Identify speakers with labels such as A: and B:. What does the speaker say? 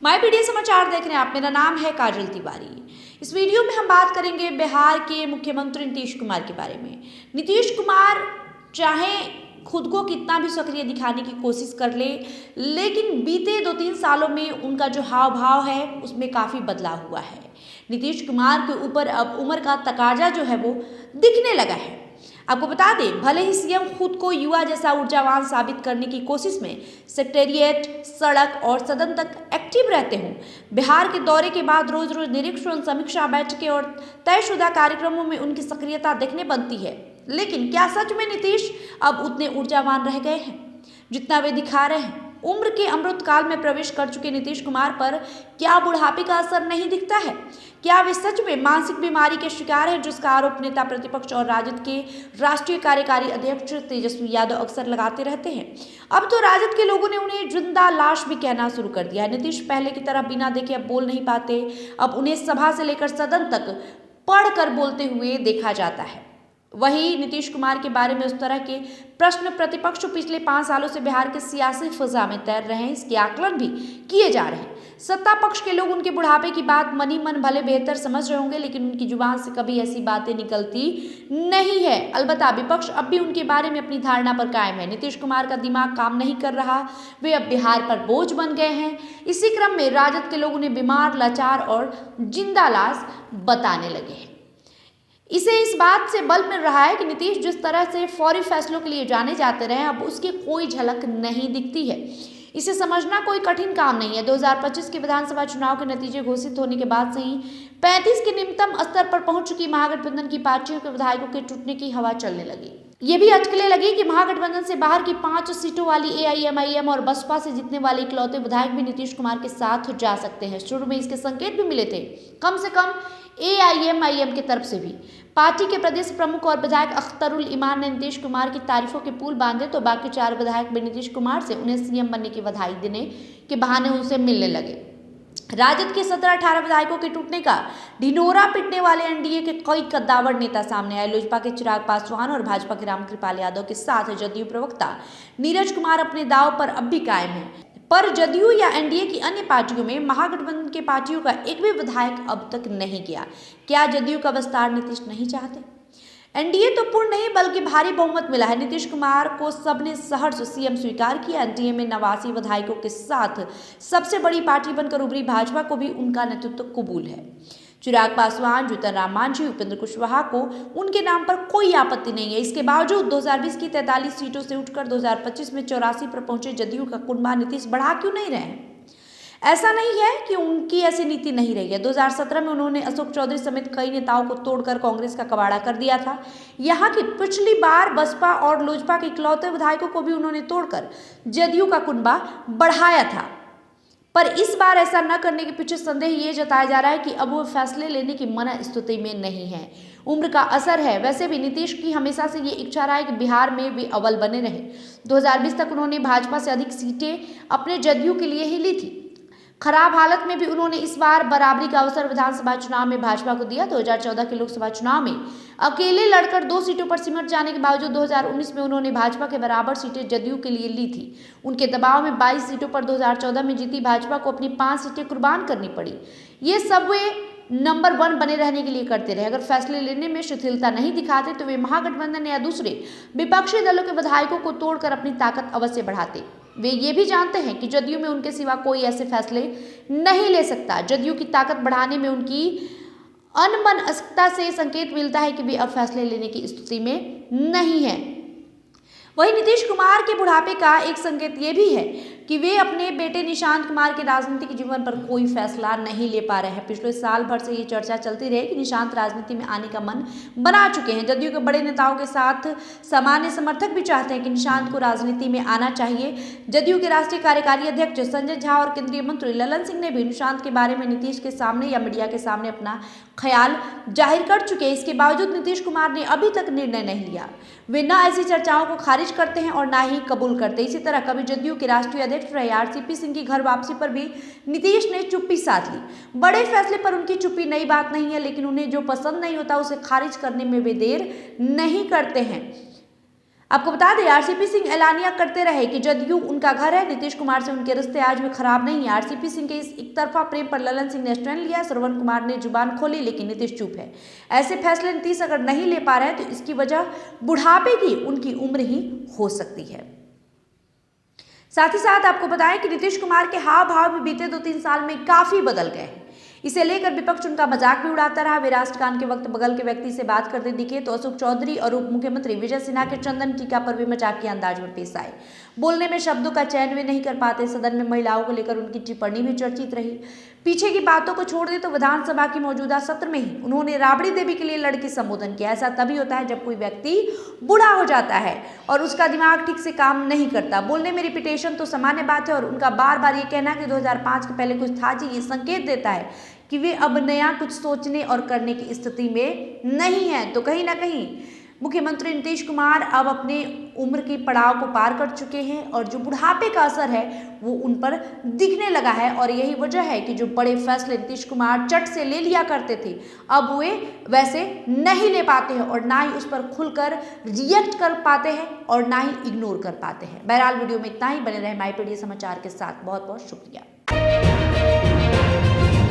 A: My PD समाचार देख रहे हैं आप। मेरा नाम है काजल तिवारी। इस वीडियो में हम बात करेंगे बिहार के मुख्यमंत्री नीतीश कुमार के बारे में। नीतीश कुमार चाहे खुद को कितना भी सक्रिय दिखाने की कोशिश कर ले, लेकिन बीते 2-3 सालों में उनका जो हाव भाव है उसमें काफ़ी बदलाव हुआ है। नीतीश कुमार के ऊपर अब उम्र का तकाजा जो है वो दिखने लगा है। आपको बता दें, भले ही सीएम खुद को युवा जैसा ऊर्जावान साबित करने की कोशिश में सेक्रेटेरिएट, सड़क और सदन तक एक्टिव रहते हों, बिहार के दौरे के बाद रोज रोज निरीक्षण, समीक्षा बैठकें और तयशुदा कार्यक्रमों में उनकी सक्रियता देखने बनती है। लेकिन क्या सच में नीतीश अब उतने ऊर्जावान रह गए हैं जितना वे दिखा रहे हैं? उम्र के अमृतकाल में प्रवेश कर चुके नीतीश कुमार पर क्या बुढ़ापे का असर नहीं दिखता है? क्या वे सच में मानसिक बीमारी के शिकार हैं, जिसका आरोप नेता प्रतिपक्ष और राजद के राष्ट्रीय कार्यकारी अध्यक्ष तेजस्वी यादव अक्सर लगाते रहते हैं? अब तो राजद के लोगों ने उन्हें जिंदा लाश भी कहना शुरू कर दिया है। नीतीश पहले की तरह बिना देखे अब बोल नहीं पाते। अब उन्हें सभा से लेकर सदन तक पढ़कर बोलते हुए देखा जाता है। वही नीतीश कुमार के बारे में उस तरह के प्रश्न प्रतिपक्ष पिछले 5 सालों से बिहार के सियासी फिजा में तैर रहे हैं, इसके आकलन भी किए जा रहे हैं। सत्ता पक्ष के लोग उनके बुढ़ापे की बात मन ही मन भले बेहतर समझ रहे होंगे, लेकिन उनकी जुबान से कभी ऐसी बातें निकलती नहीं है। अलबत्ता विपक्ष अब भी उनके बारे में अपनी धारणा पर कायम है। नीतीश कुमार का दिमाग काम नहीं कर रहा, वे अब बिहार पर बोझ बन गए हैं। इसी क्रम में राजद के लोग उन्हें बीमार, लाचार और जिंदा लाश बताने लगे हैं। इसे इस बात से बल मिल रहा है कि नीतीश जिस तरह से फौरी फैसलों के लिए जाने जाते रहे, अब उसकी कोई झलक नहीं दिखती है। इसे समझना कोई कठिन काम नहीं है। 2025 के विधानसभा चुनाव के नतीजे घोषित होने के बाद से ही 35 के निम्नतम स्तर पर पहुंच चुकी महागठबंधन की पार्टियों के विधायकों के टूटने की हवा चलने लगी। ये भी अटकलें लगी कि महागठबंधन से बाहर की 5 सीटों वाली एआईएमआईएम और बसपा से जीतने वाले इकलौते विधायक भी नीतीश कुमार के साथ जा सकते हैं। शुरू में इसके संकेत भी मिले थे, कम से कम एआईएमआईएम की तरफ से भी। पार्टी के प्रदेश प्रमुख और विधायक अख्तरुल इमान ने नीतीश कुमार की तारीफों के पुल बांधे तो बाकी 4 विधायक भी नीतीश कुमार से उन्हें सीएम बनने की बधाई देने के बहाने उनसे मिलने लगे। राजद के 17-18 विधायकों के टूटने का ढिंढोरा पीटने वाले एनडीए के कई कद्दावर नेता सामने आए। लोजपा के चिराग पासवान और भाजपा के रामकृपाल यादव के साथ जदयू प्रवक्ता नीरज कुमार अपने दाव पर अब भी कायम है। पर जदयू या एनडीए की अन्य पार्टियों में महागठबंधन के पार्टियों का एक भी विधायक अब तक नहीं गया। क्या जदयू का विस्तार नीतीश नहीं चाहते? एनडीए तो पूर्ण नहीं बल्कि भारी बहुमत मिला है। नीतीश कुमार को सबने सहर्ष सीएम स्वीकार किया। एनडीए में 89 विधायकों के साथ सबसे बड़ी पार्टी बनकर उभरी भाजपा को भी उनका नेतृत्व कबूल है। चिराग पासवान, जीतन राम मांझी, उपेंद्र कुशवाहा को उनके नाम पर कोई आपत्ति नहीं है। इसके बावजूद 2020 की 43 सीटों से उठकर 2025 में 84 पर पहुंचे जदयू का कुनबा नीतीश बढ़ा क्यों नहीं रहे हैं? ऐसा नहीं है कि उनकी ऐसी नीति नहीं रही है। 2017 में उन्होंने अशोक चौधरी समेत कई नेताओं को तोड़कर कांग्रेस का कबाड़ा कर दिया था। यहाँ की पिछली बार बसपा और लोजपा के इकलौते विधायकों को भी उन्होंने तोड़कर जदयू का कुनबा बढ़ाया था। पर इस बार ऐसा न करने के पीछे संदेह ये जताया जा रहा है कि अब वो फैसले लेने की मनस्थिति में नहीं है। उम्र का असर है। वैसे भी नीतीश की हमेशा से ये इच्छा रहा है कि बिहार में वे अव्वल बने रहे। 2020 तक उन्होंने भाजपा से अधिक सीटें अपने जदयू के लिए ही ली थी। खराब हालत में भी उन्होंने इस बार बराबरी का अवसर विधानसभा चुनाव में भाजपा को दिया। 2014 के लोकसभा चुनाव में अकेले लड़कर 2 सीटों पर सिमट जाने के बावजूद 2019 में उन्होंने भाजपा के बराबर सीटें जदयू के लिए ली थी। उनके दबाव में 22 सीटों पर 2014 में जीती भाजपा को अपनी 5 सीटें कुर्बान करनी पड़ी। ये सब वे नंबर 1 बने रहने के लिए करते रहे। अगर फैसले लेने में शिथिलता नहीं दिखाते तो वे महागठबंधन या दूसरे विपक्षी दलों के विधायकों को तोड़कर अपनी ताकत अवश्य बढ़ाते। वे ये भी जानते हैं कि जदयू में उनके सिवा कोई ऐसे फैसले नहीं ले सकता। जदयू की ताकत बढ़ाने में उनकी अनमनस्कता से संकेत मिलता है कि वे अब फैसले लेने की स्थिति में नहीं है। वहीं नीतीश कुमार के बुढ़ापे का एक संकेत ये भी है कि वे अपने बेटे निशांत कुमार के राजनीतिक जीवन पर कोई फैसला नहीं ले पा रहे हैं। पिछले साल भर से ये चर्चा चलती रही कि निशांत राजनीति में आने का मन बना चुके हैं। जदयू के बड़े नेताओं के साथ सामान्य समर्थक भी चाहते हैं कि निशांत को राजनीति में आना चाहिए। जदयू के राष्ट्रीय कार्यकारी अध्यक्ष संजय झा और केंद्रीय मंत्री ललन सिंह ने भी निशांत के बारे में नीतीश के सामने या मीडिया के सामने अपना ख्याल जाहिर कर चुके हैं। इसके बावजूद नीतीश कुमार ने अभी तक निर्णय नहीं लिया। वे न ऐसी चर्चाओं को खारिज करते हैं और ना ही कबूल करते। इसी तरह कभी जदयू के राष्ट्रीय अध्यक्ष रहे आरसीपी सिंह की घर वापसी पर भी नीतीश ने चुप्पी साध ली। बड़े फैसले पर उनकी चुप्पी नई बात नहीं है, लेकिन उन्हें जो पसंद नहीं होता उसे खारिज करने में वे देर नहीं करते हैं। आपको बता दें, आरसीपी सिंह ऐलानिया करते रहे कि जदयू उनका घर है, नीतीश कुमार से उनके रिश्ते आज भी खराब नहीं है। आरसीपी सिंह के इस एकतरफा प्रेम पर ललन सिंह ने स्टैंड लिया, श्रवण कुमार ने जुबान खोली, लेकिन नीतीश चुप है। ऐसे फैसले नीतीश अगर नहीं ले पा रहे हैं तो इसकी वजह बुढ़ापे की उनकी उम्र ही हो सकती है। साथ ही साथ आपको बताएं कि नीतीश कुमार के हाव भाव भी बीते 2-3 साल में काफी बदल गए हैं। इसे लेकर विपक्ष उनका मजाक भी उड़ाता रहा। वे राष्ट्रगान के वक्त बगल के व्यक्ति से बात करते दिखे तो अशोक चौधरी और उप मुख्यमंत्री विजय सिन्हा के चंदन टीका पर भी मजाकिया अंदाज में पेश आए। बोलने में शब्दों का चयन वे नहीं कर पाते। सदन में महिलाओं को लेकर उनकी टिप्पणी भी चर्चित रही। पीछे की बातों को छोड़ दे तो विधानसभा की मौजूदा सत्र में ही उन्होंने राबड़ी देवी के लिए लड़की संबोधन किया। ऐसा तभी होता है जब कोई व्यक्ति बूढ़ा हो जाता है और उसका दिमाग ठीक से काम नहीं करता। बोलने में रिपीटेशन तो सामान्य बात है और उनका बार बार ये कहना कि 2005 के पहले कुछ था जी, ये संकेत देता है कि वे अब नया कुछ सोचने और करने की स्थिति में नहीं है। तो कहीं ना कहीं मुख्यमंत्री नीतीश कुमार अब अपने उम्र के पड़ाव को पार कर चुके हैं और जो बुढ़ापे का असर है वो उन पर दिखने लगा है। और यही वजह है कि जो बड़े फैसले नीतीश कुमार चट से ले लिया करते थे, अब वे वैसे नहीं ले पाते हैं और ना ही उस पर खुलकर रिएक्ट कर पाते हैं और ना ही इग्नोर कर पाते हैं। बहरहाल वीडियो में इतना ही। बने रहे माईपीडिया समाचार के साथ। बहुत बहुत शुक्रिया।